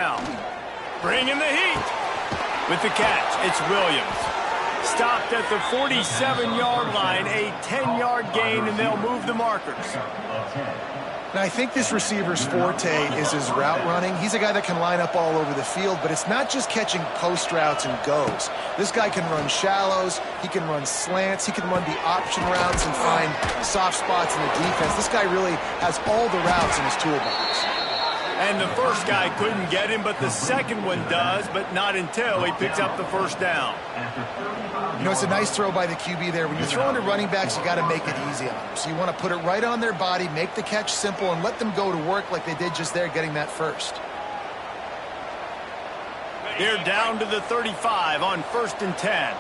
Now, bringing the heat. With the catch, it's Williams. Stopped at the 47-yard line, a 10-yard gain, and they'll move the markers. Now, I think this receiver's forte is his route running. He's a guy that can line up all over the field, but it's not just catching post routes and goes. This guy can run shallows, he can run slants, he can run the option routes and find soft spots in the defense. This guy really has all the routes in his toolbox. And the first guy couldn't get him, but the second one does, but not until he picks up the first down. You know, it's a nice throw by the QB there. When you're throwing to running backs, you got to make it easy on them. So you want to put it right on their body, make the catch simple, and let them go to work like they did just there, getting that first. They're down to the 35 on 1st and 10.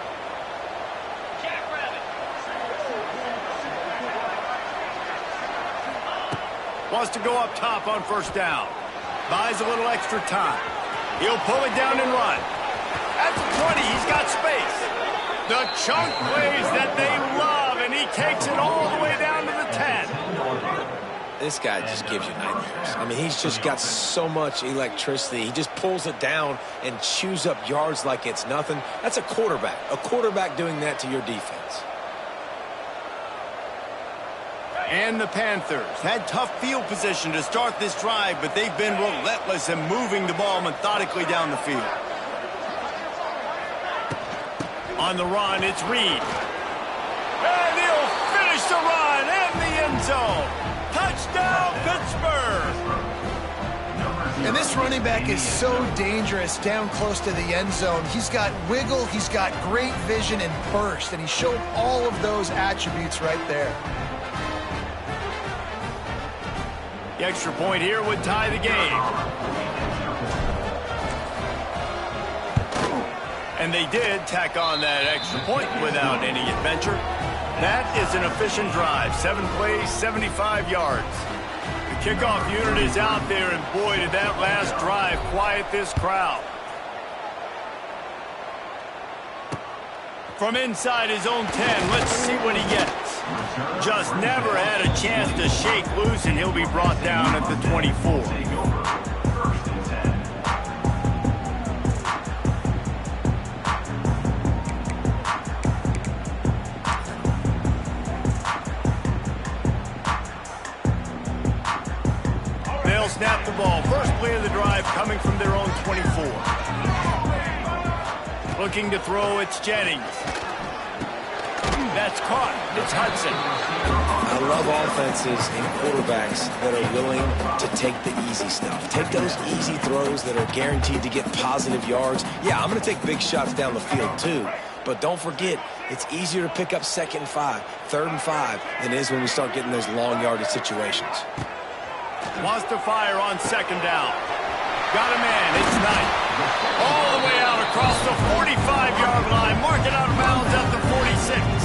Wants to go up top on 1st down. Buys a little extra time. He'll pull it down and run. At the 20, he's got space. The chunk plays that they love, and he takes it all the way down to the 10. This guy just gives you nightmares. I mean, he's just got so much electricity. He just pulls it down and chews up yards like it's nothing. That's a quarterback. A quarterback doing that to your defense. And the Panthers had tough field position to start this drive, but they've been relentless in moving the ball methodically down the field. On the run, it's Reed. And he'll finish the run in the end zone. Touchdown, Pittsburgh! And this running back is so dangerous down close to the end zone. He's got wiggle, he's got great vision and burst, and he showed all of those attributes right there. The extra point here would tie the game. And they did tack on that extra point without any adventure. That is an efficient drive. 7 plays, 75 yards. The kickoff unit is out there, and boy, did that last drive quiet this crowd. From inside his own 10, let's see what he gets. Just never had a chance to shake loose, and he'll be brought down at the 24. They'll snap the ball. First play of the drive coming from their own 24. Looking to throw, it's Jennings. That's caught. It's Hudson. I love offenses and quarterbacks that are willing to take the easy stuff. Take those easy throws that are guaranteed to get positive yards. Yeah, I'm going to take big shots down the field too. But don't forget, it's easier to pick up 2nd and 5, 3rd and 5 than it is when we start getting those long yardage situations. Wants to fire on 2nd down. Got a man. It's Knight. All the way out across the 45-yard line. Mark it out of bounds at the 46.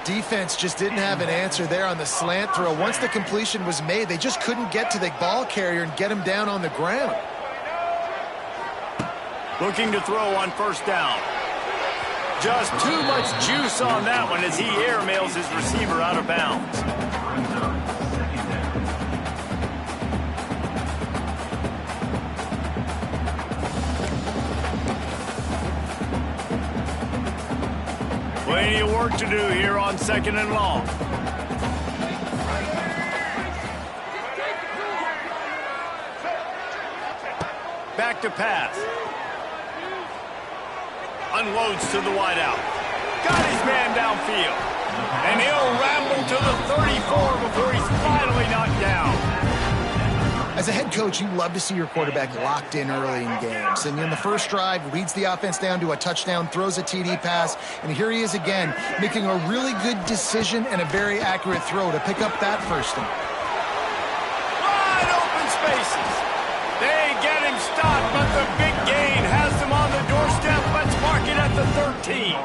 Defense just didn't have an answer there on the slant throw. Once the completion was made, they just couldn't get to the ball carrier and get him down on the ground. Looking to throw on 1st down. Just too much juice on that one as he airmails his receiver out of bounds. Plenty of work to do here on 2nd and long. Back to pass. Unloads to the wideout. Got his man downfield. And he'll ramble to the 34 before he's finally knocked down. As a head coach, you love to see your quarterback locked in early in games. And in the first drive, leads the offense down to a touchdown, throws a TD pass, and here he is again, making a really good decision and a very accurate throw to pick up that first down. Wide open spaces. They get him stopped, but the big gain has them on the doorstep. Let's mark it at the 13.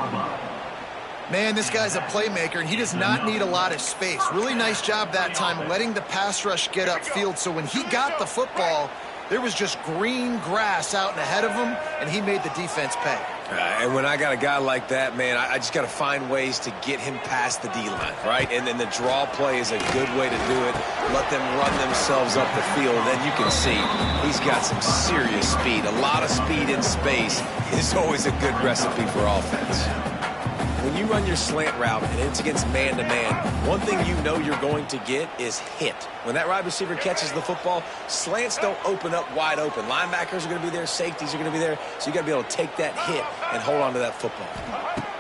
Man, this guy's a playmaker, and he does not need a lot of space. Really nice job that time letting the pass rush get upfield, so when he got the football, there was just green grass out and ahead of him, and he made the defense pay. And when I got a guy like that, man, I just got to find ways to get him past the D-line, right? And then the draw play is a good way to do it. Let them run themselves up the field, and then you can see he's got some serious speed. A lot of speed in space is always a good recipe for offense. When you run your slant route and it's against man-to-man, one thing you know you're going to get is hit. When that wide receiver catches the football, slants don't open up wide open. Linebackers are going to be there, safeties are going to be there, so you got to be able to take that hit and hold on to that football.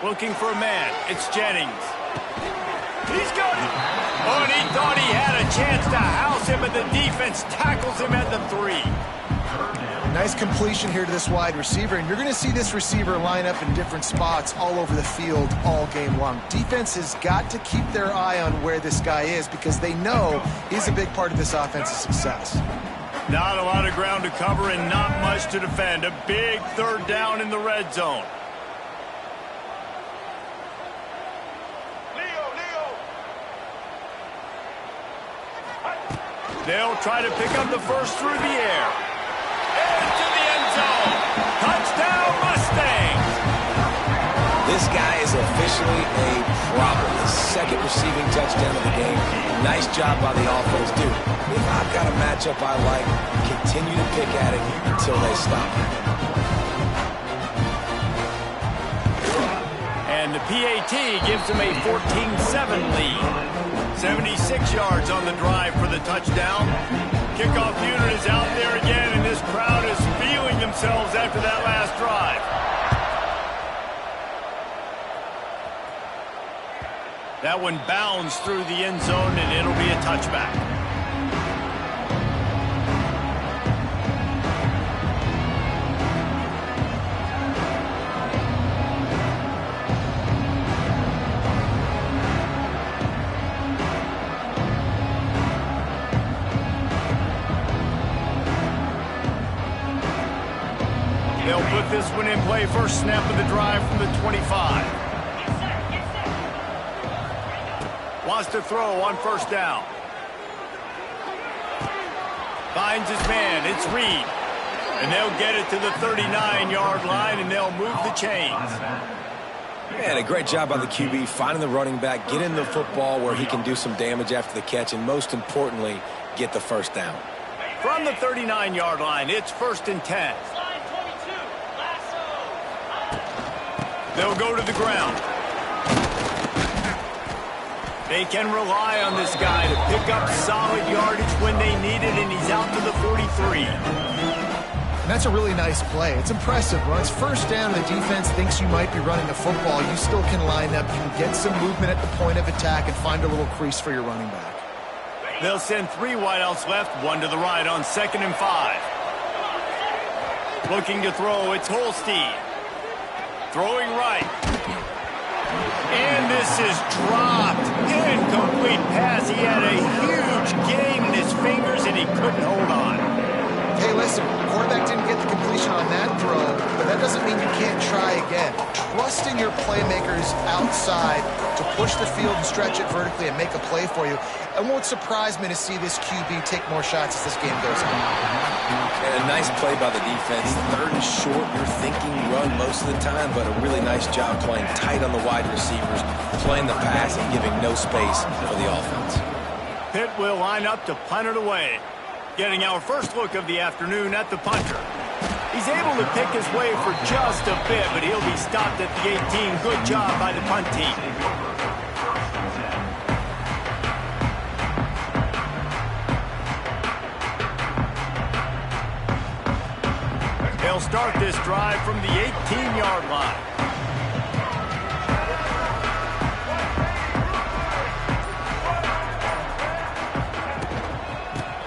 Looking for a man. It's Jennings. He's got it. Oh, and he thought he had a chance to house him, but the defense tackles him at the 3. Nice completion here to this wide receiver, and you're going to see this receiver line up in different spots all over the field all game long. Defense has got to keep their eye on where this guy is because they know he's a big part of this offense's success. Not a lot of ground to cover and not much to defend. A big 3rd down in the red zone. They'll try to pick up the first through the air. Into the end zone. Touchdown, Mustangs. This guy is officially a problem. His 2nd receiving touchdown of the game. Nice job by the offense. Dude, if I've got a matchup I like, continue to pick at it until they stop. And the PAT gives them a 14-7 lead. 76 yards on the drive for the touchdown. Kickoff unit is out there again, and this crowd is feeling themselves after that last drive. That one bounds through the end zone, and it'll be a touchback. They'll put this one in play. First snap of the drive from the 25. Wants to throw on first down. Finds his man. It's Reed. And they'll get it to the 39-yard line, and they'll move the chains. Man, a great job by the QB, finding the running back, getting the football where he can do some damage after the catch, and most importantly, get the first down. From the 39-yard line, it's 1st and 10. They'll go to the ground. They can rely on this guy to pick up solid yardage when they need it, and he's out to the 43. And that's a really nice play. It's impressive. When it's first down and the defense thinks you might be running a football, you still can line up. You can get some movement at the point of attack and find a little crease for your running back. They'll send 3 wideouts left, 1 to the right on 2nd and 5. Looking to throw, it's Holstein. Throwing right. And this is dropped. Incomplete pass. He had a huge gain in his fingers, and he couldn't hold on. Hey, listen, the quarterback didn't get the completion on that throw, but that doesn't mean you can't try again. Trust in your playmakers outside to push the field and stretch it vertically and make a play for you. It won't surprise me to see this QB take more shots as this game goes on. And a nice play by the defense. 3rd and short, you're thinking run most of the time, but a really nice job playing tight on the wide receivers, playing the pass and giving no space for the offense. Pitt will line up to punt it away. Getting our first look of the afternoon at the punter. He's able to pick his way for just a bit, but he'll be stopped at the 18. Good job by the punt team. They'll start this drive from the 18-yard line.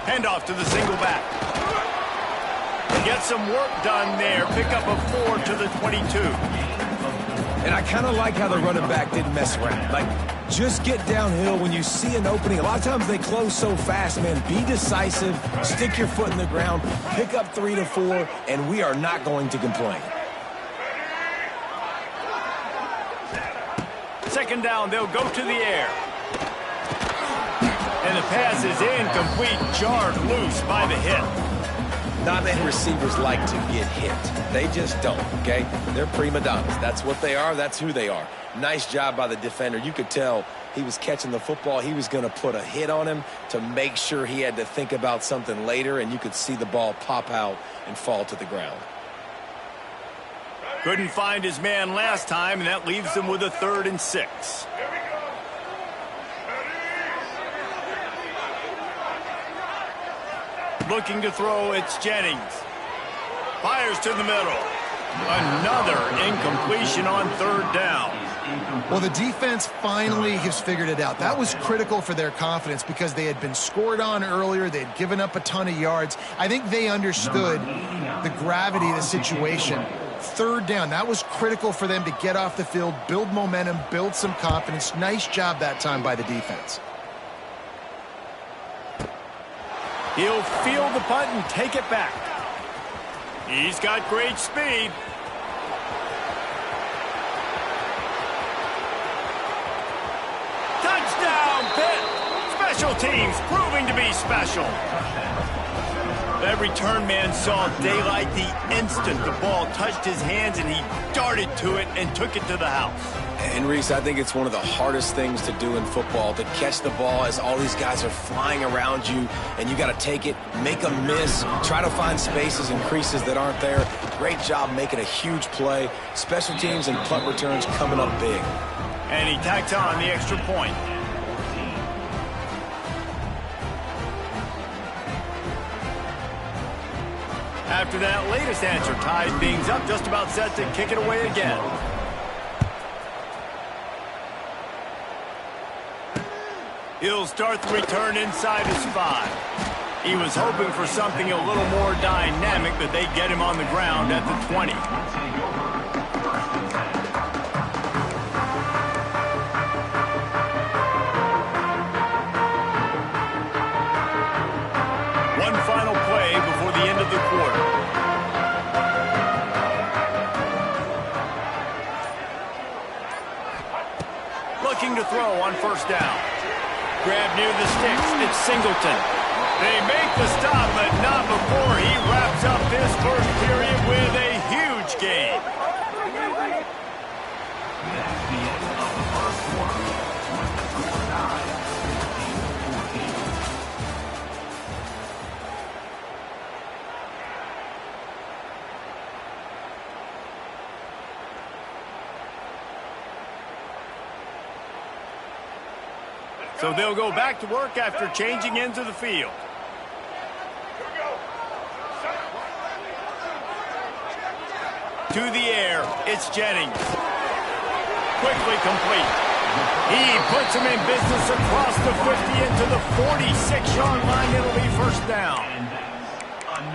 Handoff to the single back. Get some work done there. Pick up a 4 to the 22. And I kind of like how the running back didn't mess around. Like, just get downhill when you see an opening. A lot of times they close so fast, man. Be decisive. Stick your foot in the ground. Pick up 3 to 4, and we are not going to complain. 2nd down, they'll go to the air. And the pass is incomplete, jarred loose by the hit. Not that receivers like to get hit. They just don't, okay? They're prima donnas. That's what they are. That's who they are. Nice job by the defender. You could tell he was catching the football. He was going to put a hit on him to make sure he had to think about something later, and you could see the ball pop out and fall to the ground. Couldn't find his man last time, and that leaves him with a 3rd and 6. Looking to throw, it's Jennings. Fires to the middle. Another incompletion on 3rd down. Well, the defense finally has figured it out. That was critical for their confidence because they had been scored on earlier. They had given up a ton of yards. I think they understood the gravity of the situation. 3rd down, that was critical for them to get off the field, build momentum, build some confidence. Nice job that time by the defense. He'll field the punt and take it back. He's got great speed. Touchdown, Pitt! Special teams proving to be special. That return man saw daylight the instant the ball touched his hands, and he darted to it and took it to the house. And, Reese, I think it's one of the hardest things to do in football, to catch the ball as all these guys are flying around you, and you got to take it, make a miss, try to find spaces and creases that aren't there. Great job making a huge play. Special teams and punt returns coming up big. And he tacks on the extra point. After that latest answer tied things up, just about set to kick it away again. He'll start the return inside his 5. He was hoping for something a little more dynamic, but they get him on the ground at the 20. One final play before the end of the quarter. Looking to throw on 1st down. Grab near the sticks. It's Singleton. They make the stop, but not before he wraps up this first period with a huge gain. So they'll go back to work after changing into the field. To the air, it's Jennings. Quickly complete. He puts him in business across the 50 into the 46-yard line. It'll be 1st down.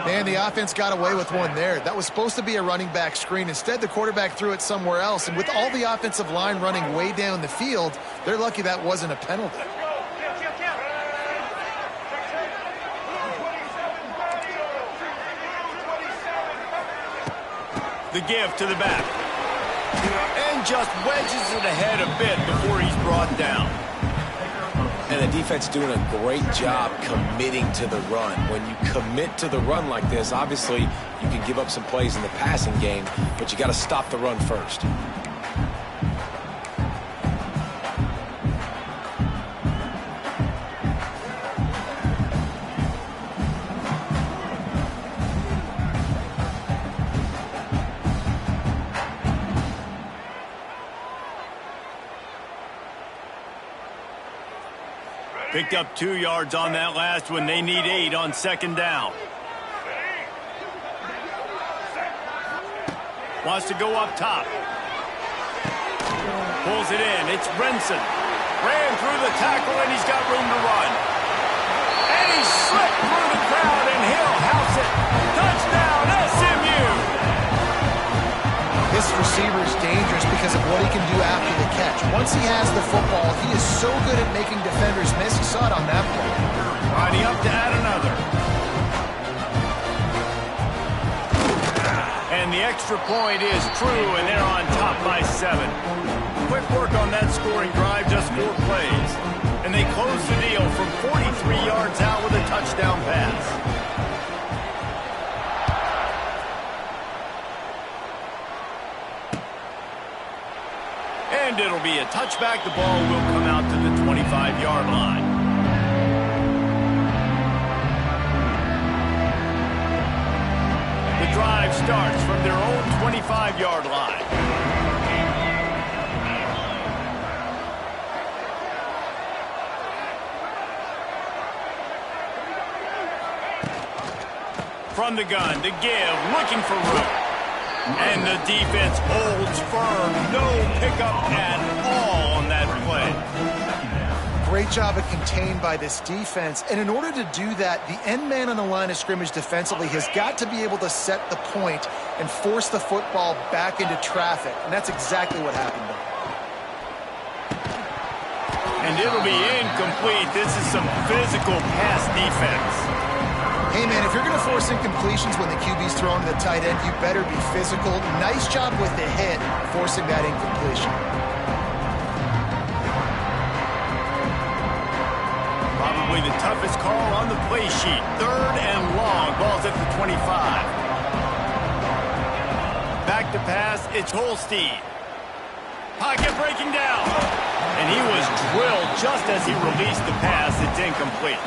Man, the offense got away with one there. That was supposed to be a running back screen. Instead, the quarterback threw it somewhere else. And with all the offensive line running way down the field, they're lucky that wasn't a penalty. The give to the back. And just wedges it ahead a bit before he's brought down. And the defense doing a great job committing to the run. When you commit to the run like this, obviously you can give up some plays in the passing game, but you got to stop the run first. Picked up 2 yards on that last one. They need 8 on 2nd down. Wants to go up top. Pulls it in. It's Brinson. Ran through the tackle, and he's got room to run. And he slipped through the crowd, and he'll house it. Touchdown, SMU! This receiver is dangerous because of what he can do after the catch. Once he has the football, he is so good at making defenders miss. You saw it on that play. Riding up to add another. And the extra point is true, and they're on top by 7. Quick work on that scoring drive, just 4 plays. And they close the deal from 43 yards out with a touchdown pass. And it'll be a touchback. The ball will come out to the 25-yard line. The drive starts from their own 25-yard line. From the gun, to give, looking for room. And the defense holds firm. No pickup at all on that play. Great job of contained by this defense. And in order to do that, the end man on the line of scrimmage defensively has got to be able to set the point and force the football back into traffic. And that's exactly what happened there. And it'll be incomplete. This is some physical pass defense. Hey, man, if you're going to force incompletions when the QB's throwing to the tight end, you better be physical. Nice job with the hit, forcing that incompletion. Probably the toughest call on the play sheet. 3rd and long. Ball's at the 25. Back to pass. It's Holstein. Pocket breaking down. And he was drilled just as he released the pass. It's incomplete.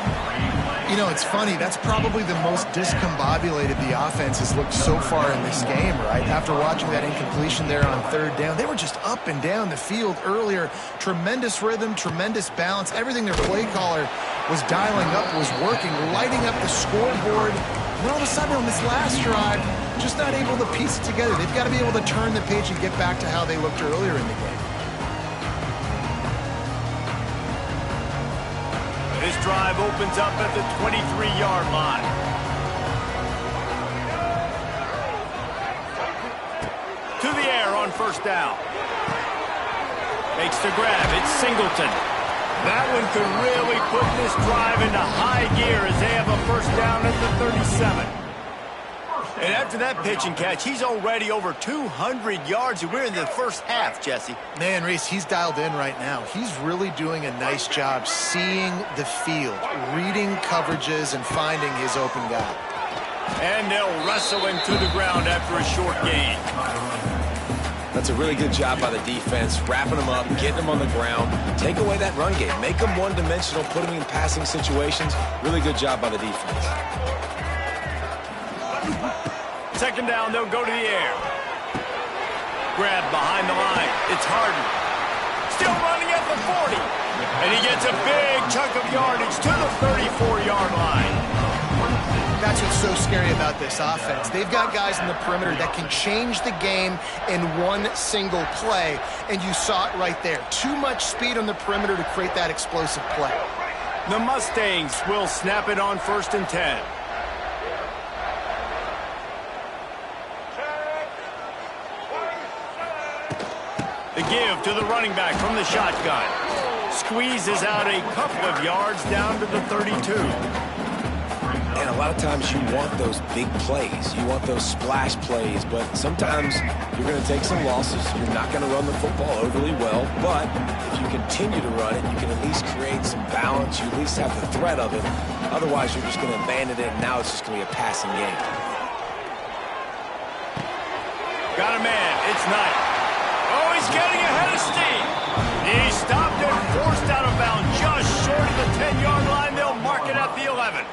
You know, it's funny. That's probably the most discombobulated the offense has looked so far in this game, right? After watching that incompletion there on 3rd down, they were just up and down the field earlier. Tremendous rhythm, tremendous balance. Everything their play caller was dialing up was working, lighting up the scoreboard. And all of a sudden on this last drive, just not able to piece it together. They've got to be able to turn the page and get back to how they looked earlier in the game. This drive opens up at the 23-yard line. To the air on 1st down. Makes the grab. It's Singleton. That one could really put this drive into high gear as they have a 1st down at the 37. And after that pitch and catch, he's already over 200 yards, and we're in the first half, Jesse. Man, Reese, he's dialed in right now. He's really doing a nice job seeing the field, reading coverages, and finding his open guy. And they'll wrestle him to the ground after a short gain. That's a really good job by the defense, wrapping them up, getting them on the ground, take away that run game, make them one-dimensional, put them in passing situations. Really good job by the defense. 2nd down, they'll go to the air. Grab behind the line. It's Harden. Still running at the 40. And he gets a big chunk of yardage to the 34-yard line. That's what's so scary about this offense. They've got guys in the perimeter that can change the game in one single play. And you saw it right there. Too much speed on the perimeter to create that explosive play. The Mustangs will snap it on 1st and 10. The give to the running back from the shotgun. Squeezes out a couple of yards down to the 32. And a lot of times you want those big plays. You want those splash plays. But sometimes you're going to take some losses. You're not going to run the football overly well. But if you continue to run it, you can at least create some balance. You at least have the threat of it. Otherwise, you're just going to abandon it, and now it's just going to be a passing game. Got a man. It's Knight. Oh, he's getting ahead of steam. He stopped and forced out of bounds just short of the 10-yard line. They'll mark it at the 11.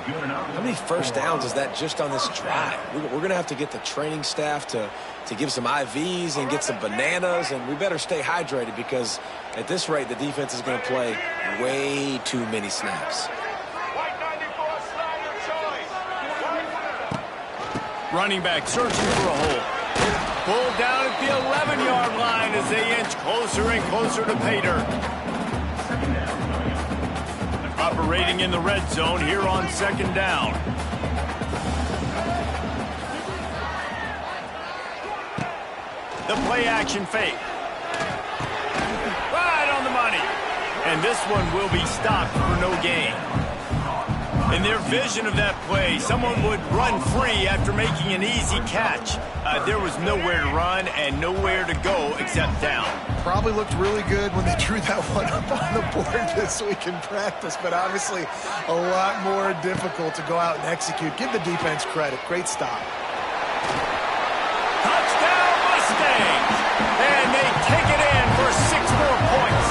How many 1st downs is that just on this drive? We're going to have to get the training staff to give some IVs and get some bananas, and we better stay hydrated because at this rate, the defense is going to play way too many snaps. Running back searching for a hole. Pulled down at the 11-yard line as they inch closer and closer to pay dirt. Operating in the red zone here on 2nd down. The play action fake. Right on the money. And this one will be stopped for no gain. In their vision of that play, someone would run free after making an easy catch. There was nowhere to run and nowhere to go except down. Probably looked really good when they drew that one up on the board this week in practice, but obviously a lot more difficult to go out and execute. Give the defense credit. Great stop. Touchdown Mustangs! And they take it in score points.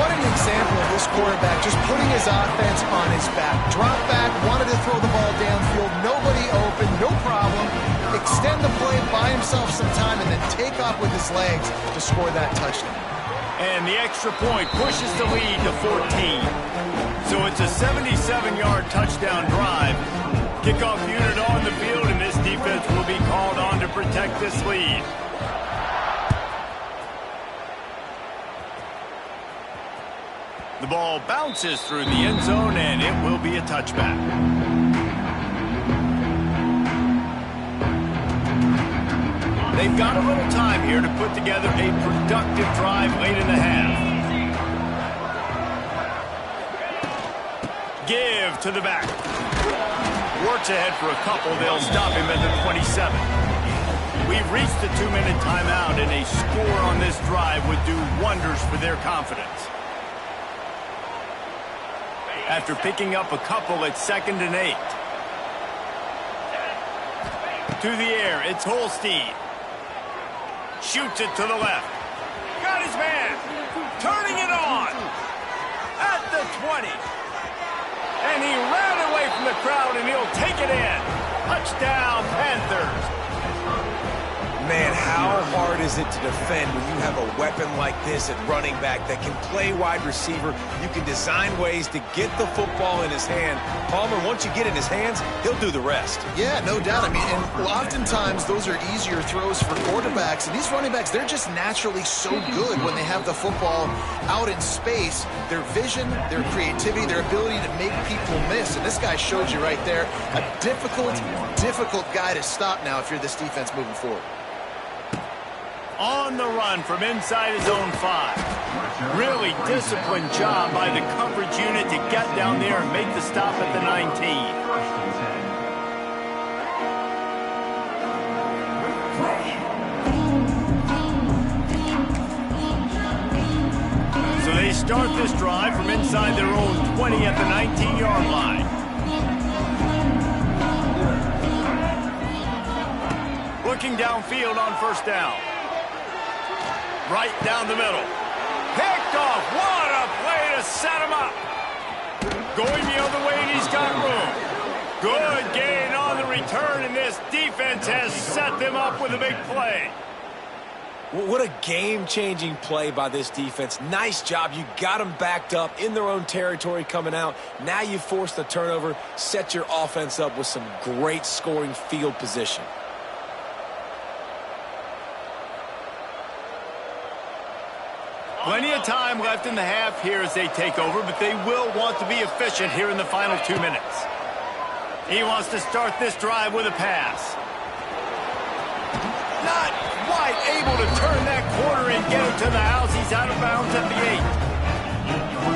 What an example of this quarterback just putting his offense on his back. Drop back, wanted to throw the ball downfield, nobody open, no problem. Extend the play, buy himself some time, and then take off with his legs to score that touchdown. And the extra point pushes the lead to 14. So it's a 77-yard touchdown drive. Kickoff unit on the field, and this defense will be called on to protect this lead. The ball bounces through the end zone, and it will be a touchback. They've got a little time here to put together a productive drive late in the half. Give to the back. Works ahead for a couple. They'll stop him at the 27. We've reached the 2-minute timeout, and a score on this drive would do wonders for their confidence. After picking up a couple at 2nd and 8. To the air, it's Holstein. Shoots it to the left. Got his man. Turning it on. At the 20. And he ran away from the crowd, and he'll take it in. Touchdown, Panthers. Man, how hard is it to defend when you have a weapon like this at running back that can play wide receiver? You can design ways to get the football in his hand. Palmer, once you get it in his hands, he'll do the rest. Yeah, no doubt. I mean, and oftentimes those are easier throws for quarterbacks. And these running backs, they're just naturally so good when they have the football out in space. Their vision, their creativity, their ability to make people miss. And this guy showed you right there, a difficult guy to stop now if you're this defense moving forward. On the run from inside his own 5. Really disciplined job by the coverage unit to get down there and make the stop at the 19. So they start this drive from inside their own 20 at the 19-yard line. Looking downfield on 1st down. Right down the middle. Picked off. What a play to set him up. Going the other way, and he's got room. Good gain on the return, and this defense has set them up with a big play. What a game-changing play by this defense. Nice job. You got them backed up in their own territory coming out. Now you force the turnover, set your offense up with some great scoring field position. Plenty of time left in the half here as they take over, but they will want to be efficient here in the final 2 minutes. He wants to start this drive with a pass. Not quite able to turn that corner and get him to the house. He's out of bounds at the 8.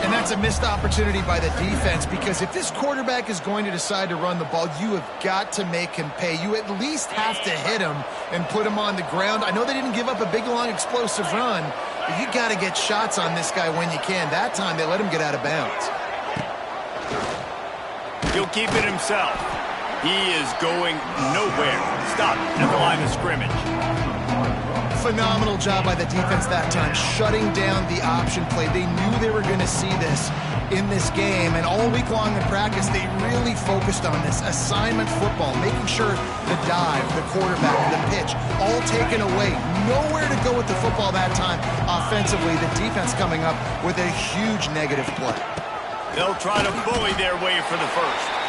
And that's a missed opportunity by the defense, because if this quarterback is going to decide to run the ball, you have got to make him pay. You at least have to hit him and put him on the ground. I know they didn't give up a big, long, explosive run, but you got to get shots on this guy when you can. That time, they let him get out of bounds. He'll keep it himself. He is going nowhere. Stop at the line of scrimmage. Phenomenal job by the defense that time, shutting down the option play. They knew they were going to see this in this game, and all week long in practice, they really focused on this assignment football, making sure the dive, the quarterback, the pitch, all taken away. Nowhere to go with the football that time offensively. The defense coming up with a huge negative play. They'll try to bully their way for the first.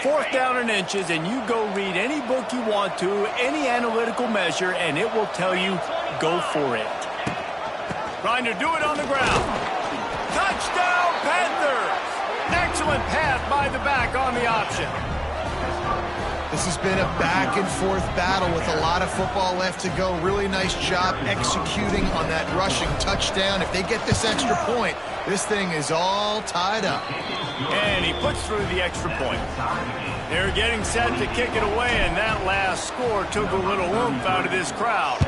Fourth down and inches, and you go read any book you want to, any analytical measure, and it will tell you, go for it. Trying to do it on the ground. Touchdown, Panthers! Excellent pass by the back on the option. This has been a back-and-forth battle with a lot of football left to go. Really nice job executing on that rushing touchdown. If they get this extra point, this thing is all tied up. And he puts through the extra point. They're getting set to kick it away, and that last score took a little oomph out of this crowd.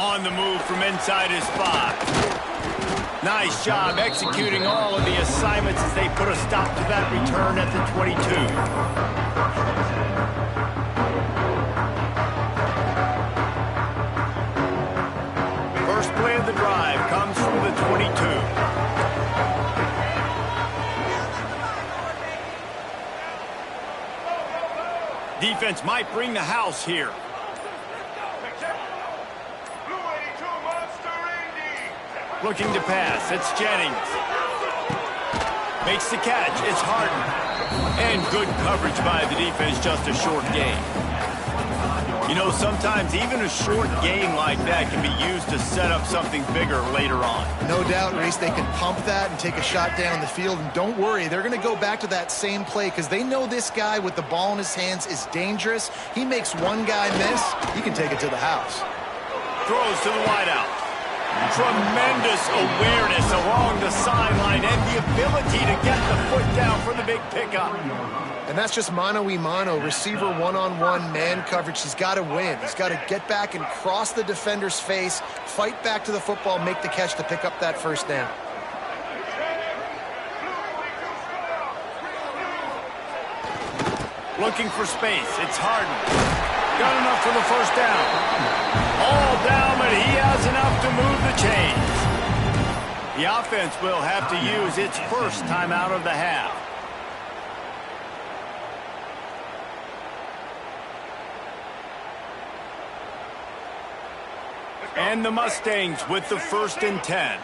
On the move from inside his 5. Nice job executing all of the assignments as they put a stop to that return at the 22. First play of the drive comes from the 22. Defense might bring the house here. Looking to pass. It's Jennings. Makes the catch. It's Harden. And good coverage by the defense. Just a short game. You know, sometimes even a short game like that can be used to set up something bigger later on. No doubt, Reese, they can pump that and take a shot down the field. And don't worry, they're going to go back to that same play because they know this guy with the ball in his hands is dangerous. He makes one guy miss, he can take it to the house. Throws to the wideout. Tremendous awareness along the sideline and the ability to get the foot down for the big pickup. And that's just mano-a-mano, receiver one-on-one man coverage. He's got to win. He's got to get back and cross the defender's face, fight back to the football, make the catch to pick up that first down. Looking for space. It's Harden. Got enough for the first down. All down, but he has enough to move the chains. The offense will have to use its first timeout of the half. And the Mustangs with the 1st and 10.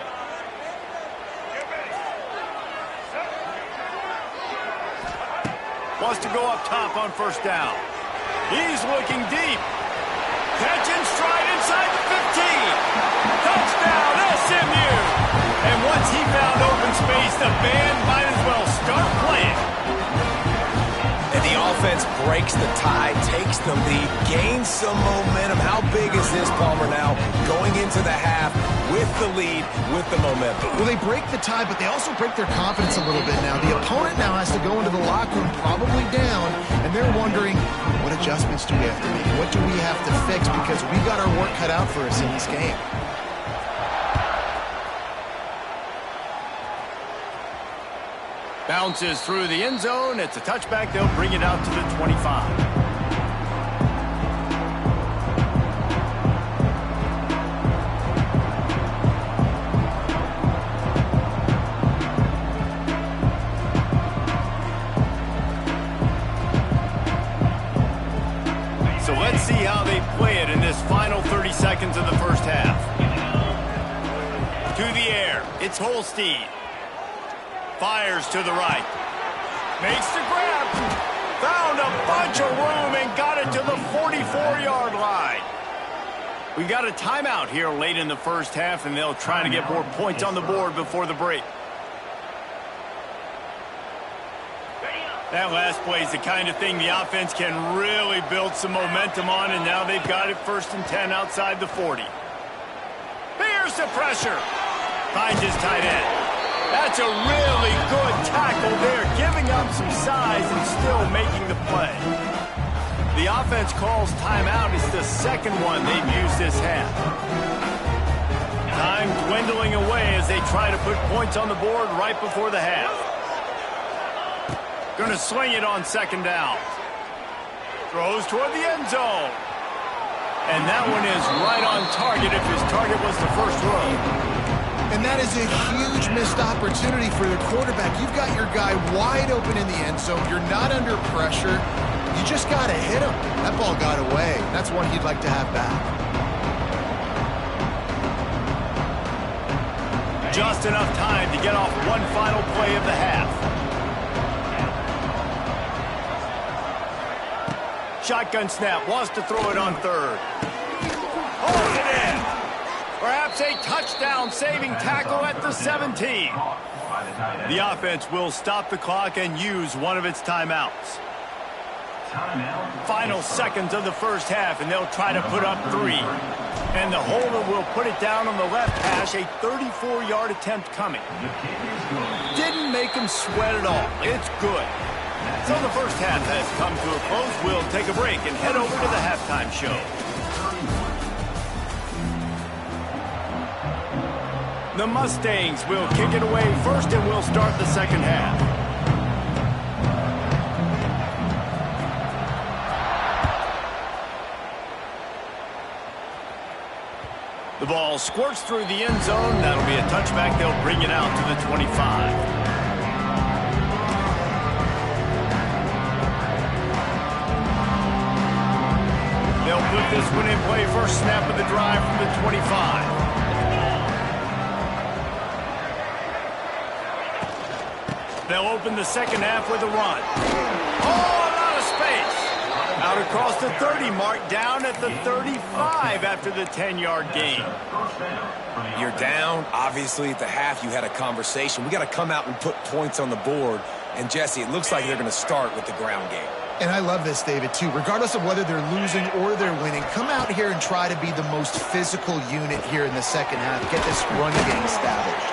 Wants to go up top on first down. He's looking deep. Catch and stride inside the 15. Touchdown, SMU. And once he found open space, the band might as well start playing. And the offense breaks the tie, takes the lead, gains some momentum. How big is this, Palmer, now going into the half with the lead, with the momentum? Well, they break the tie, but they also break their confidence a little bit now. The opponent now has to go into the locker room probably down, and they're wondering, what adjustments do we have to make? What do we have to fix? Because we got our work cut out for us in this game. Bounces through the end zone. It's a touchback. They'll bring it out to the 25. So let's see how they play it in this final 30 seconds of the first half. To the air. It's Holstein. Fires to the right. Makes the grab. Found a bunch of room and got it to the 44-yard line. We got a timeout here late in the first half, and they'll try to get more points on the board before the break. That last play is the kind of thing the offense can really build some momentum on, and now they've got it 1st and 10 outside the 40. Here's the pressure. Finds his tight end. That's a really good tackle there, giving up some size and still making the play. The offense calls timeout. It's the second one they've used this half. Time dwindling away as they try to put points on the board right before the half. Going to sling it on 2nd down. Throws toward the end zone. And that one is right on target if his target was the first row. And that is a huge missed opportunity for the quarterback. You've got your guy wide open in the end zone. You're not under pressure. You just got to hit him. That ball got away. That's one he'd like to have back. Just enough time to get off one final play of the half. Shotgun snap. Wants to throw it on 3rd. Holds it in. Perhaps a touchdown-saving tackle at the 17. The offense will stop the clock and use one of its timeouts. Final seconds of the first half, and they'll try to put up 3. And the holder will put it down on the left hash, a 34-yard attempt coming. Didn't make him sweat at all. It's good. So the first half has come to a close. We'll take a break and head over to the halftime show. The Mustangs will kick it away first, and we'll start the second half. The ball squirts through the end zone. That'll be a touchback. They'll bring it out to the 25. They'll put this one in play. First snap of the drive from the 25. They'll open the second half with a run. Oh, out of space. Out across the 30 mark, down at the 35 after the 10-yard gain. You're down. Obviously, at the half, you had a conversation. We got to come out and put points on the board. And, Jesse, it looks like they're going to start with the ground game. And I love this, David, too. Regardless of whether they're losing or they're winning, come out here and try to be the most physical unit here in the second half. Get this run game established.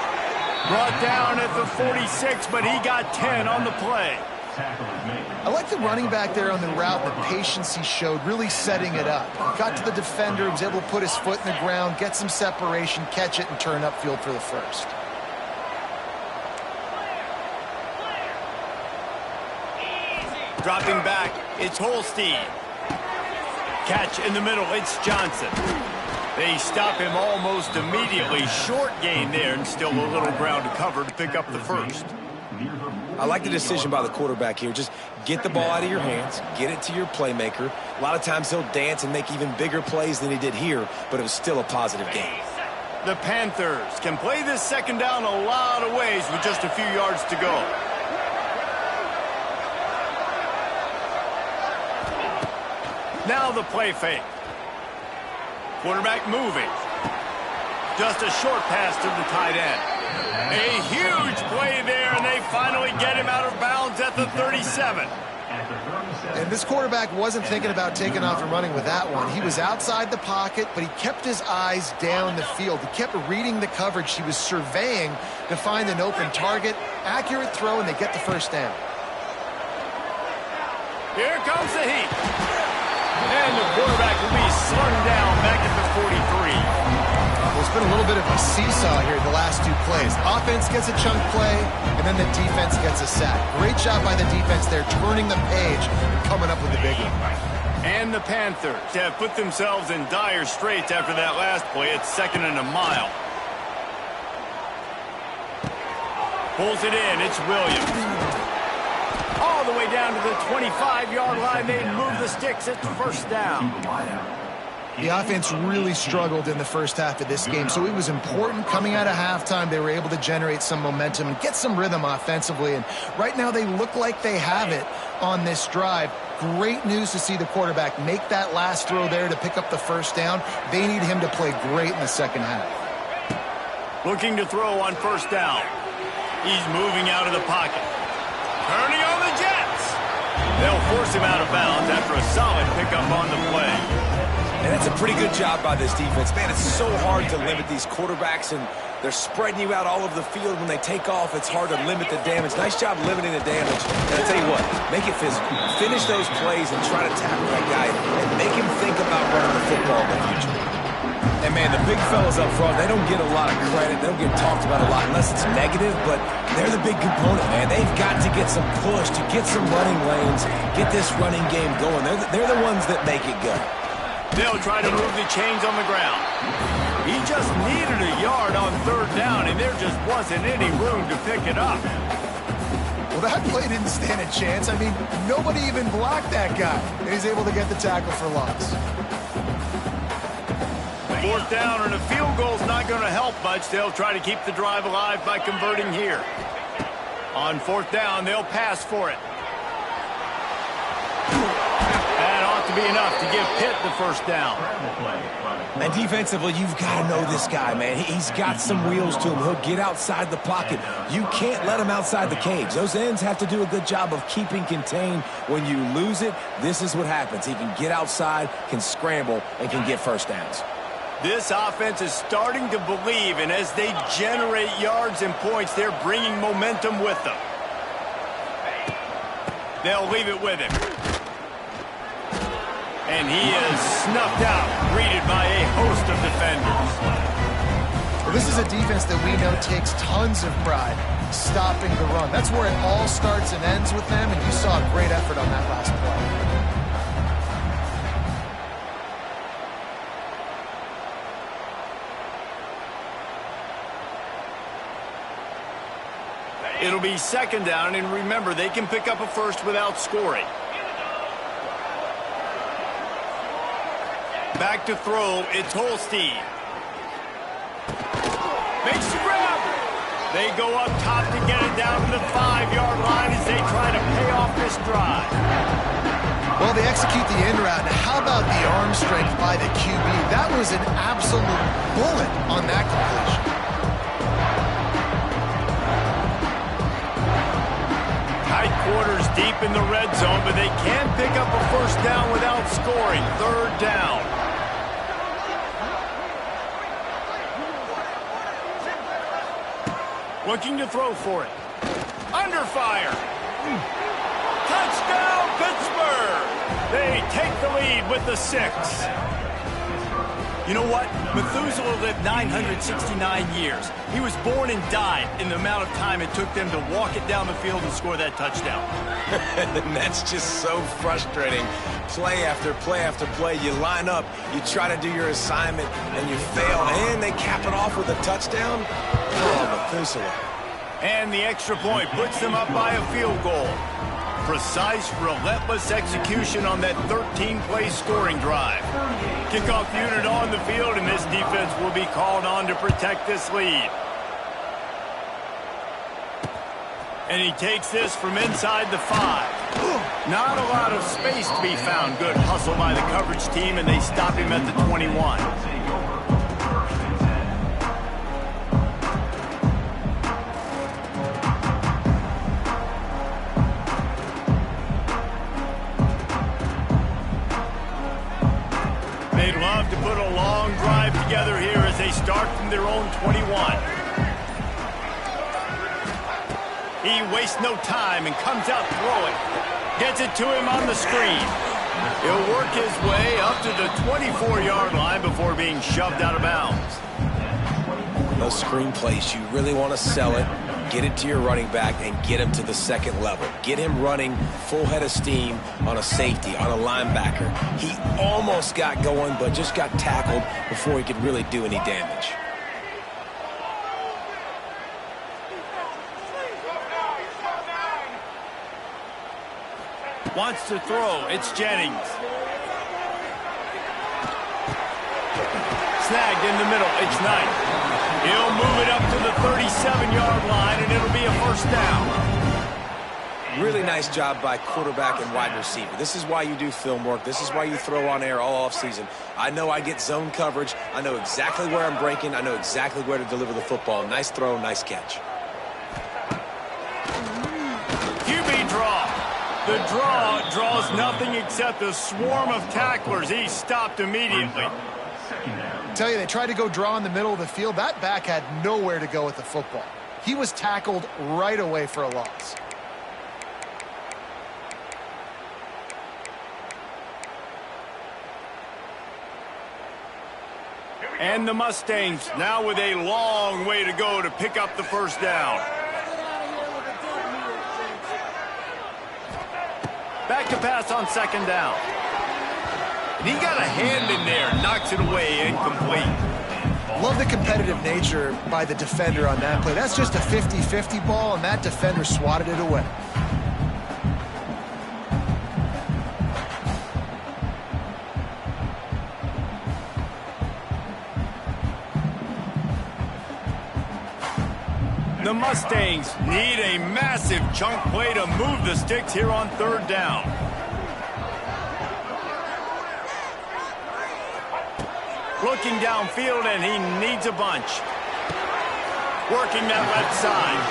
Brought down at the 46, but he got 10 on the play. I like the running back there on the route, the patience he showed, really setting it up. He got to the defender, was able to put his foot in the ground, get some separation, catch it, and turn upfield for the first. Dropping back, it's Holstein. Catch in the middle, it's Johnson. They stop him almost immediately. Short gain there, and still a little ground to cover to pick up the first. I like the decision by the quarterback here. Just get the ball out of your hands, get it to your playmaker. A lot of times he'll dance and make even bigger plays than he did here, but it was still a positive game. The Panthers can play this second down a lot of ways with just a few yards to go. Now the play fake. Quarterback moving. Just a short pass to the tight end. A huge play there, and they finally get him out of bounds at the 37. And this quarterback wasn't thinking about taking off and running with that one. He was outside the pocket, but he kept his eyes down the field. He kept reading the coverage. He was surveying to find an open target. Accurate throw, and they get the first down. Here comes the heat. And the quarterback will be slung down back at the 43. Well, it's been a little bit of a seesaw here the last two plays. Offense gets a chunk play, and then the defense gets a sack. Great job by the defense there, turning the page and coming up with the big one. And the Panthers have put themselves in dire straits after that last play. It's 2nd and a mile. Pulls it in. It's Williams. All the way down to the 25-yard line. They move the sticks at the first down. The offense really struggled in the first half of this game, so it was important coming out of halftime. They were able to generate some momentum and get some rhythm offensively, and right now they look like they have it on this drive. Great news to see the quarterback make that last throw there to pick up the first down. They need him to play great in the second half. Looking to throw on first down. He's moving out of the pocket. Turning on the Jets. They'll force him out of bounds after a solid pickup on the play. And it's a pretty good job by this defense. Man, it's so hard to limit these quarterbacks, and they're spreading you out all over the field. When they take off, it's hard to limit the damage. Nice job limiting the damage. And I tell you what, make it physical. Finish those plays and try to tackle that guy and make him think about running the football in the future. And, man, the big fellas up front, they don't get a lot of credit. They don't get talked about a lot unless it's negative, but they're the big component, man. They've got to get some push, to get some running lanes, get this running game going. They're the ones that make it go. They'll try to move the chains on the ground. He just needed a yard on third down, and there just wasn't any room to pick it up. Well, that play didn't stand a chance. I mean, nobody even blocked that guy. And he's able to get the tackle for loss. Fourth down, and a field goal's not going to help much. They'll try to keep the drive alive by converting here. On fourth down, they'll pass for it. That ought to be enough to give Pitt the first down. And defensively, you've got to know this guy, man. He's got some wheels to him. He'll get outside the pocket. You can't let him outside the cage. Those ends have to do a good job of keeping contained. When you lose it, this is what happens. He can get outside, can scramble, and can get first downs. This offense is starting to believe, and as they generate yards and points, they're bringing momentum with them. They'll leave it with him. And he is snuffed out, greeted by a host of defenders. This is a defense that we know takes tons of pride stopping the run. That's where it all starts and ends with them, and you saw a great effort on that last play. It'll be second down, and remember, they can pick up a first without scoring. Back to throw, it's Holstein. Makes the grab. They go up top to get it down to the 5-yard line as they try to pay off this drive. Well, they execute the in route. Now, how about the arm strength by the QB? That was an absolute bullet on that completion. Tight quarters deep in the red zone, but they can pick up a first down without scoring. Third down. Looking to throw for it. Under fire. Touchdown, Pittsburgh! They take the lead with the 6. You know what? Methuselah lived 969 years. He was born and died in the amount of time it took them to walk it down the field and score that touchdown. And that's just so frustrating. Play after play after play. You line up, you try to do your assignment, and you fail, and they cap it off with a touchdown. Oh, Methuselah. And the extra point puts them up by a field goal. Precise, relentless execution on that 13-play scoring drive. Kickoff unit on the field, and this defense will be called on to protect this lead. And he takes this from inside the 5. Not a lot of space to be found. Good hustle by the coverage team, and they stop him at the 21. They'd love to put a long drive together here as they start from their own 21. He wastes no time and comes out throwing. Gets it to him on the screen. He'll work his way up to the 24-yard line before being shoved out of bounds. Those screen plays, you really want to sell it, get it to your running back, and get him to the second level. Get him running full head of steam on a safety, on a linebacker. He almost got going, but just got tackled before he could really do any damage. Wants to throw. It's Jennings. Snagged in the middle. It's Knight. He'll move it up to the 37-yard line, and it'll be a first down. Really nice job by quarterback and wide receiver. This is why you do film work. This is why you throw on air all offseason. I know I get zone coverage. I know exactly where I'm breaking. I know exactly where to deliver the football. Nice throw, nice catch. QB draw. The draw draws nothing except a swarm of tacklers. He's stopped immediately. I tell you, they tried to go draw in the middle of the field. That back had nowhere to go with the football. He was tackled right away for a loss. And the Mustangs now with a long way to go to pick up the first down. Back to pass on second down. And he got a hand in there, knocks it away, incomplete. Love the competitive nature by the defender on that play. That's just a 50-50 ball, and that defender swatted it away. The Mustangs need a massive chunk play to move the sticks here on third down. Looking downfield, and he needs a bunch. Working that left side.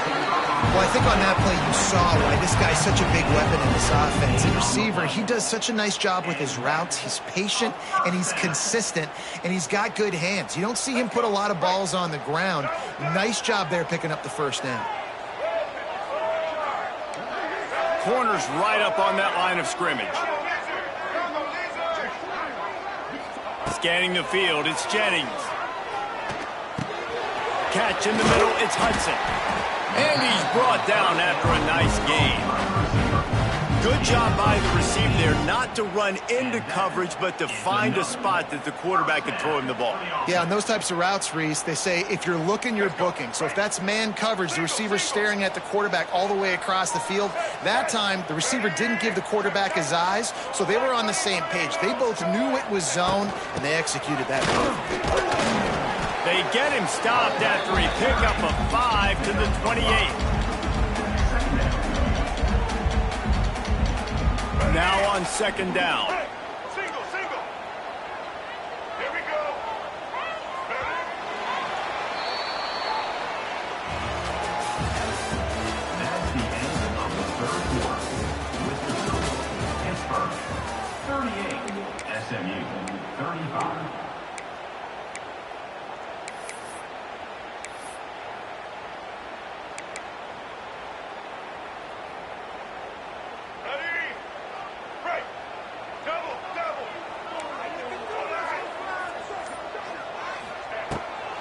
Well, I think on that play you saw why this guy's such a big weapon in this offense. The receiver, he does such a nice job with his routes. He's patient, and he's consistent, and he's got good hands. You don't see him put a lot of balls on the ground. Nice job there picking up the first down. Corner's right up on that line of scrimmage. Scanning the field, it's Jennings. catch in the middle. It's Hudson. And he's brought down after a nice gain. Good job by the receiver there not to run into coverage, but to find a spot that the quarterback could throw him the ball. Yeah, on those types of routes, Reese, they say if you're looking, you're booking. So if that's man coverage, the receiver's staring at the quarterback all the way across the field. That time, the receiver didn't give the quarterback his eyes, so they were on the same page. They both knew it was zone, and they executed that perfectly. They get him stopped after he picked up a 5 to the 28. Now on second down. Single. Here we go. That's the end of the third quarter. With the score, Pittsburgh 38, SMU 35.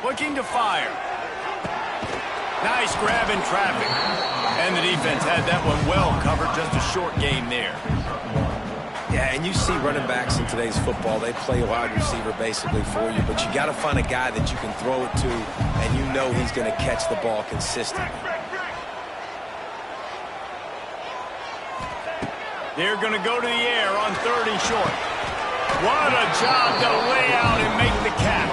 Looking to fire. Nice grab in traffic. And the defense had that one well covered. Just a short game there. Yeah, and you see running backs in today's football, they play wide receiver basically for you, but you got to find a guy that you can throw it to, and you know he's going to catch the ball consistently. They're going to go to the air on 3rd and short. What a job to lay out and make the catch.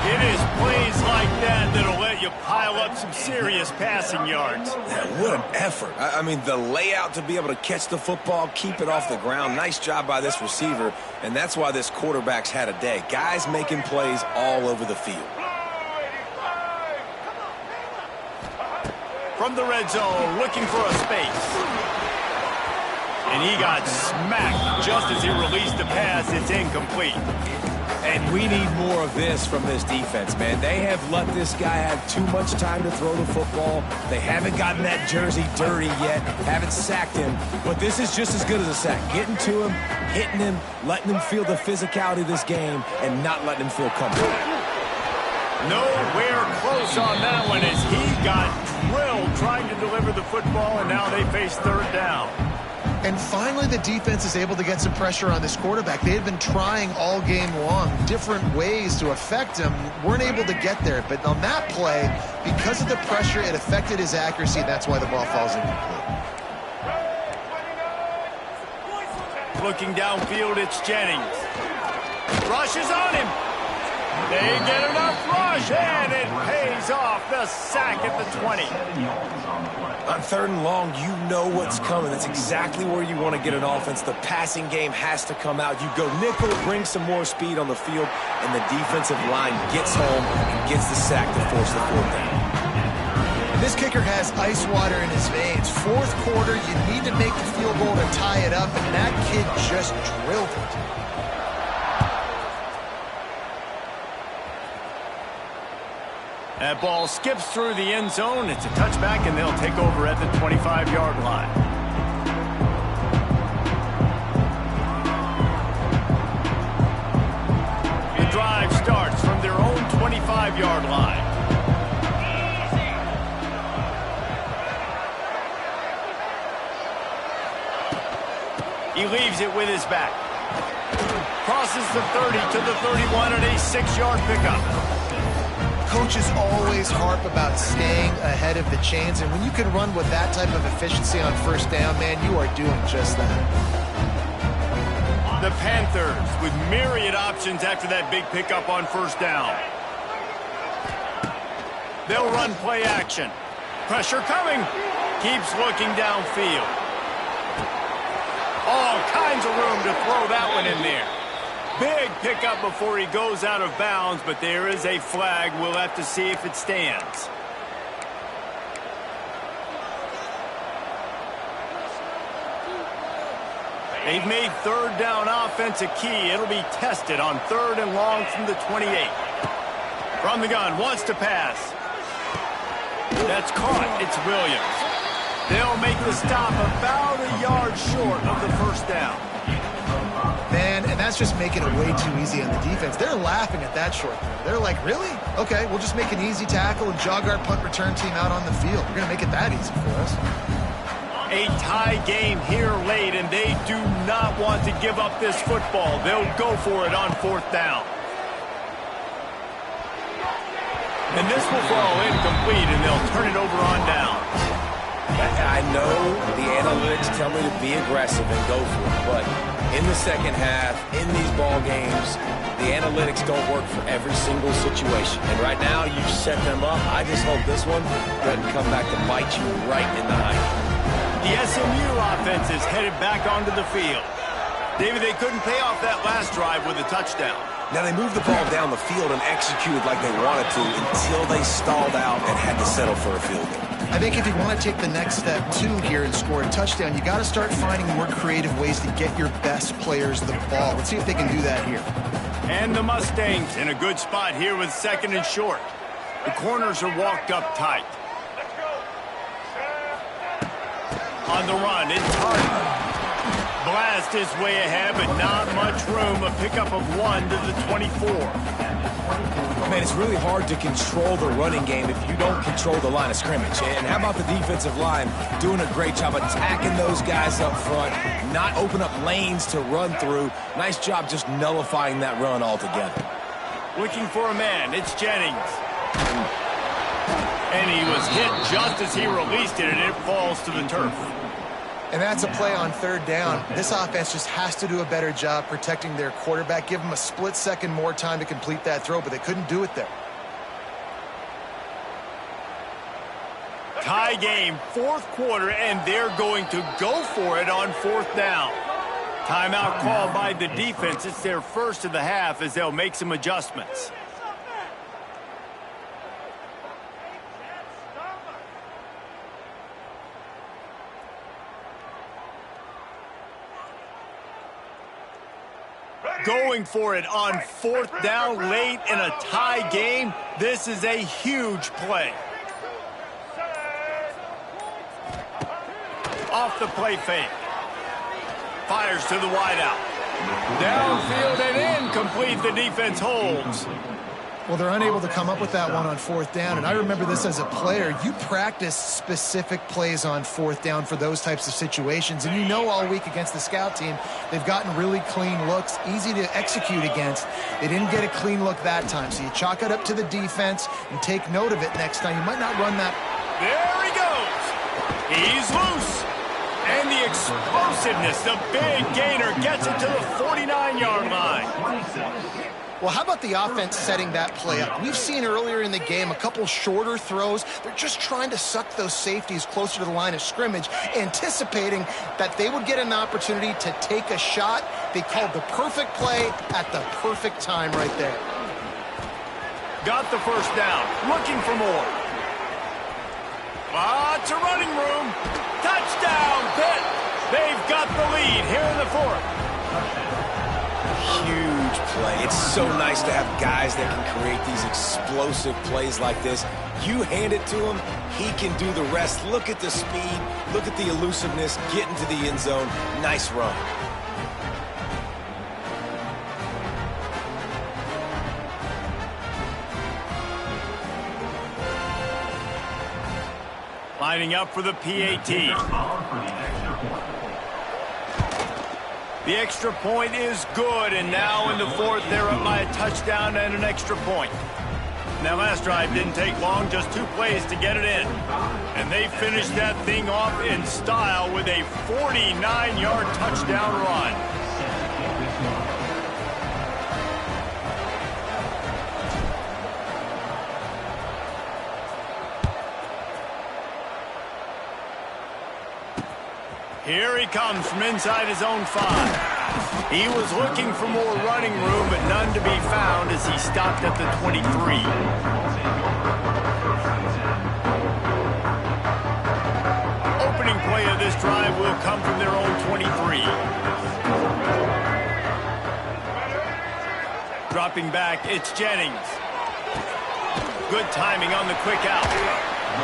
It is plays like that that'll let you pile up some serious passing yards. Yeah, what an effort. I mean, the layout to be able to catch the football, keep it off the ground. Nice job by this receiver, and that's why this quarterback's had a day. Guys making plays all over the field. From the red zone, looking for a space. And he got smacked just as he released the pass. It's incomplete. And we need more of this from this defense, man. They have let this guy have too much time to throw the football. They haven't gotten that jersey dirty yet, haven't sacked him. But this is just as good as a sack. Getting to him, hitting him, letting him feel the physicality of this game, and not letting him feel comfortable. Nowhere close on that one as he got drilled trying to deliver the football, and now they face 3rd down. And finally, the defense is able to get some pressure on this quarterback. They had been trying all game long, different ways to affect him, weren't able to get there. But on that play, because of the pressure, it affected his accuracy, and that's why the ball falls incomplete. Looking downfield, it's Jennings. Rush is on him. They get enough rush, and it pays off. The sack at the 20. On 3rd and long, you know what's coming. That's exactly where you want to get an offense. The passing game has to come out. You go nickel, bring some more speed on the field, and the defensive line gets home and gets the sack to force the 4th down. This kicker has ice water in his veins. 4th quarter, you need to make the field goal to tie it up, and that kid just drilled it. That ball skips through the end zone. It's a touchback, and they'll take over at the 25-yard line. The drive starts from their own 25-yard line. He leaves it with his back. Crosses the 30 to the 31 and a 6-yard pickup. Coaches always harp about staying ahead of the chains, and when you can run with that type of efficiency on 1st down, man, you are doing just that. The Panthers with myriad options after that big pickup on 1st down. They'll run play action. Pressure coming. Keeps looking downfield. All kinds of room to throw that one in there. Big pickup before he goes out of bounds, but there is a flag. We'll have to see if it stands. They've made 3rd down offense a key. It'll be tested on 3rd and long from the 28. From the gun, wants to pass. That's caught. It's Williams. They'll make the stop about a yard short of the 1st down. Man, and that's that's just making it way too easy on the defense. They're laughing at that short throw. They're like, really? Okay, we'll just make an easy tackle and jog our punt return team out on the field. We're going to make it that easy for us. A tie game here late, and they do not want to give up this football. They'll go for it on 4th down. And this will fall incomplete, and they'll turn it over on down. I know the analytics tell me to be aggressive and go for it, but in the second half, in these ball games, the analytics don't work for every single situation. And right now, you've set them up. I just hope this one doesn't come back to bite you right in the eye. The SMU offense is headed back onto the field. David, they couldn't pay off that last drive with a touchdown. Now, they moved the ball down the field and executed like they wanted to until they stalled out and had to settle for a field goal. I think if you want to take the next step, too, here and score a touchdown, you got to start finding more creative ways to get your best players the ball. Let's see if they can do that here. And the Mustangs in a good spot here with 2nd and short. The corners are walked up tight. On the run, it's Hardman. Blast his way ahead, but not much room. A pickup of 1 to the 24. Man, it's really hard to control the running game if you don't control the line of scrimmage. And how about the defensive line doing a great job attacking those guys up front, not open up lanes to run through. Nice job just nullifying that run altogether. Looking for a man, it's Jennings. And he was hit just as he released it, and it falls to the turf. And that's a play on 3rd down. This offense just has to do a better job protecting their quarterback. Give them a split second more time to complete that throw, but they couldn't do it there. Tie game, 4th quarter, and they're going to go for it on 4th down. Timeout called by the defense. It's their first of the half as they'll make some adjustments. Going for it on 4th down late in a tie game. This is a huge play. Off the play fake. Fires to the wideout. Downfield and incomplete. The defense holds. Well, they're unable to come up with that one on 4th down, and I remember this as a player. You practice specific plays on 4th down for those types of situations, and you know all week against the scout team, they've gotten really clean looks, easy to execute against. They didn't get a clean look that time, so you chalk it up to the defense and take note of it next time. You might not run that. There he goes. He's loose. And the explosiveness, the big gainer gets it to the 49-yard line. Well, how about the offense setting that play up? We've seen earlier in the game a couple shorter throws. They're just trying to suck those safeties closer to the line of scrimmage, anticipating that they would get an opportunity to take a shot. They called the perfect play at the perfect time right there. Got the first down. Looking for more. Lots of running room. Touchdown, Pitt. They've got the lead here in the 4th. Huge play. It's so nice to have guys that can create these explosive plays like this. You hand it to him, he can do the rest. Look at the speed, look at the elusiveness, get into the end zone. Nice run. Lining up for the PAT. The extra point is good, and now in the 4th, they're up by a touchdown and an extra point. Now, last drive didn't take long, just 2 plays to get it in. And they finished that thing off in style with a 49-yard touchdown run. Here he comes from inside his own 5. He was looking for more running room, but none to be found as he stopped at the 23. Opening play of this drive will come from their own 23. Dropping back, it's Jennings. Good timing on the quick out.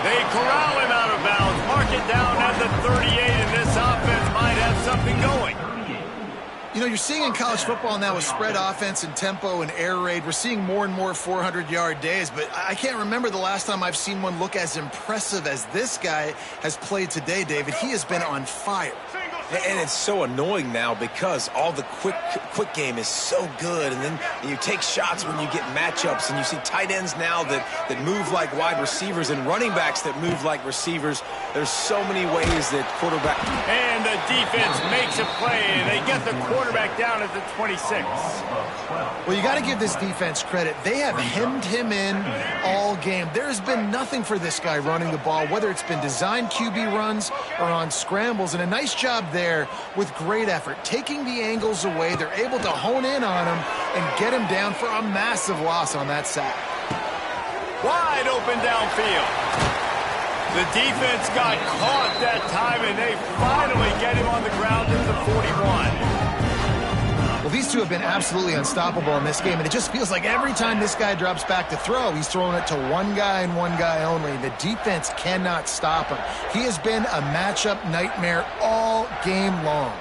They corral him out of bounds, mark it down at the 38, and this offense might have something going. You know, you're seeing in college football now with spread offense and tempo and air raid, we're seeing more and more 400-yard days, but I can't remember the last time I've seen one look as impressive as this guy has played today, David. He has been on fire. And it's so annoying now because all the quick game is so good, and then you take shots when you get matchups, and you see tight ends now that move like wide receivers and running backs that move like receivers. There's so many ways that quarterback... And the defense makes a play, and they get the quarterback down at the 26. Well, you got to give this defense credit. They have hemmed him in all game. There's been nothing for this guy running the ball, whether it's been designed QB runs or on scrambles, and a nice job there with great effort. Taking the angles away, they're able to hone in on him and get him down for a massive loss on that sack. Wide open downfield. The defense got caught that time, and they finally get him on the ground at the 41. Well, these two have been absolutely unstoppable in this game, and it just feels like every time this guy drops back to throw, he's throwing it to one guy and one guy only. The defense cannot stop him. He has been a matchup nightmare all game long.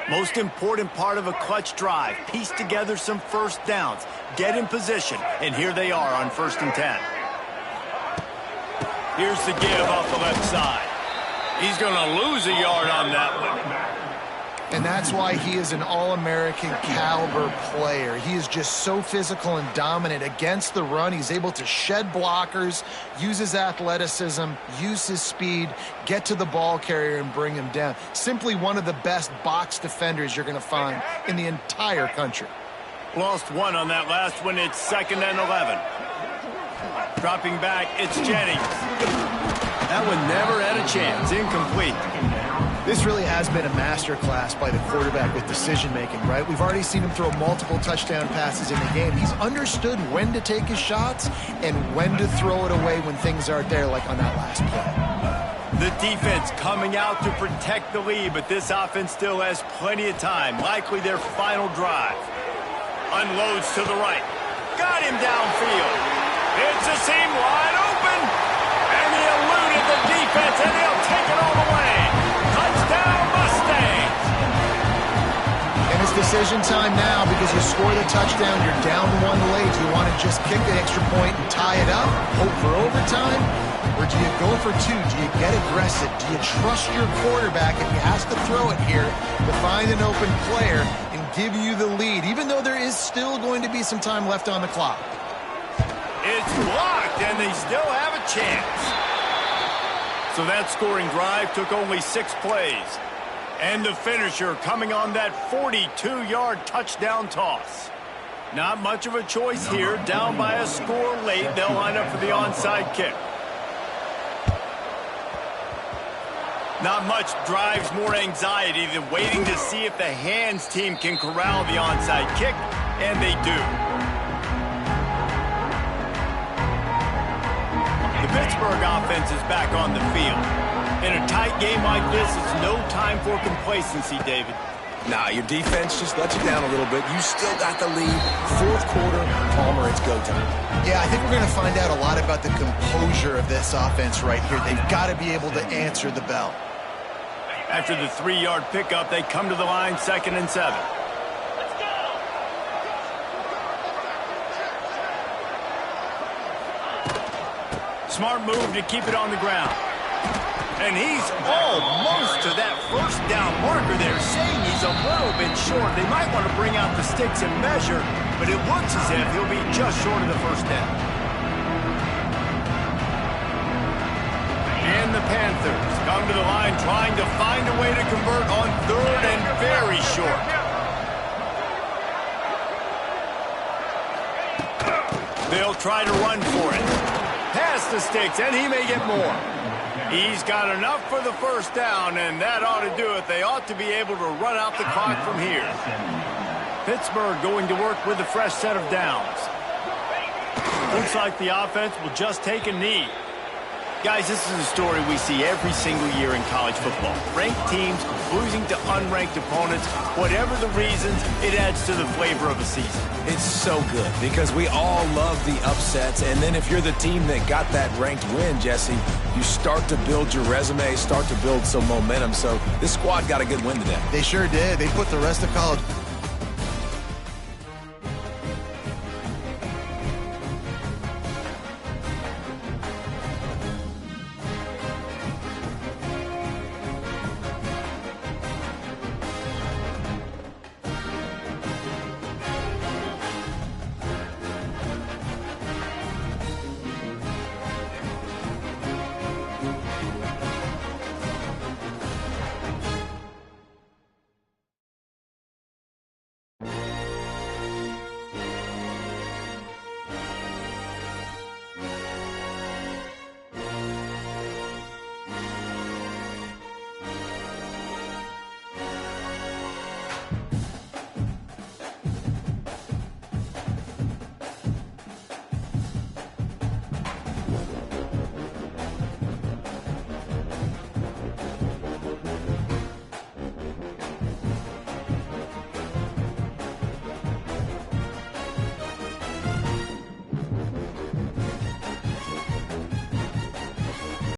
Most important part of a clutch drive, piece together some first downs, get in position, and here they are on 1st and 10. Here's the give off the left side. He's going to lose a yard on that one. And that's why he is an All-American caliber player. He is just so physical and dominant against the run. He's able to shed blockers, use his athleticism, use his speed, get to the ball carrier and bring him down. Simply one of the best box defenders you're going to find in the entire country. Lost one on that last one. It's 2nd and 11. Dropping back, it's Jennings. That one never had a chance. Incomplete. This really has been a masterclass by the quarterback with decision-making, right? We've already seen him throw multiple touchdown passes in the game. He's understood when to take his shots and when to throw it away when things aren't there, like on that last play. The defense coming out to protect the lead, but this offense still has plenty of time, likely their final drive. Unloads to the right. Got him downfield. It's a seam wide open. And he eluded the defense, and he'll take it all the way. Touchdown, Mustangs. And it's decision time now because you score the touchdown, you're down one late. Do you want to just kick the extra point and tie it up, hope for overtime? Or do you go for two? Do you get aggressive? Do you trust your quarterback if he has to throw it here to find an open player and give you the lead, even though there is still going to be some time left on the clock? It's blocked, and they still have a chance. So that scoring drive took only 6 plays. And the finisher coming on that 42-yard touchdown toss. Not much of a choice here. Down by a score late, they'll line up for the onside kick. Not much drives more anxiety than waiting to see if the hands team can corral the onside kick, and they do. The Pittsburgh offense is back on the field. In a tight game like this, it's no time for complacency, David. Nah, your defense just lets you down a little bit. You still got the lead. 4th quarter, Palmer, it's go time. Yeah, I think we're going to find out a lot about the composure of this offense right here. They've got to be able to answer the bell. After the 3-yard pickup, they come to the line, 2nd and 7. Smart move to keep it on the ground. And he's almost to that first down marker there, saying he's a little bit short. They might want to bring out the sticks and measure, but it looks as if he'll be just short of the first down. And the Panthers come to the line trying to find a way to convert on 3rd and very short. They'll try to run for it. Past the sticks, and he may get more. He's got enough for the first down, and that ought to do it. They ought to be able to run out the clock from here. Pittsburgh going to work with a fresh set of downs. Looks like the offense will just take a knee. Guys, this is a story we see every single year in college football. Ranked teams losing to unranked opponents. Whatever the reasons, it adds to the flavor of a season. It's so good because we all love the upsets. And then if you're the team that got that ranked win, Jesse, you start to build your resume, start to build some momentum. So this squad got a good win today. They sure did. They put the rest of college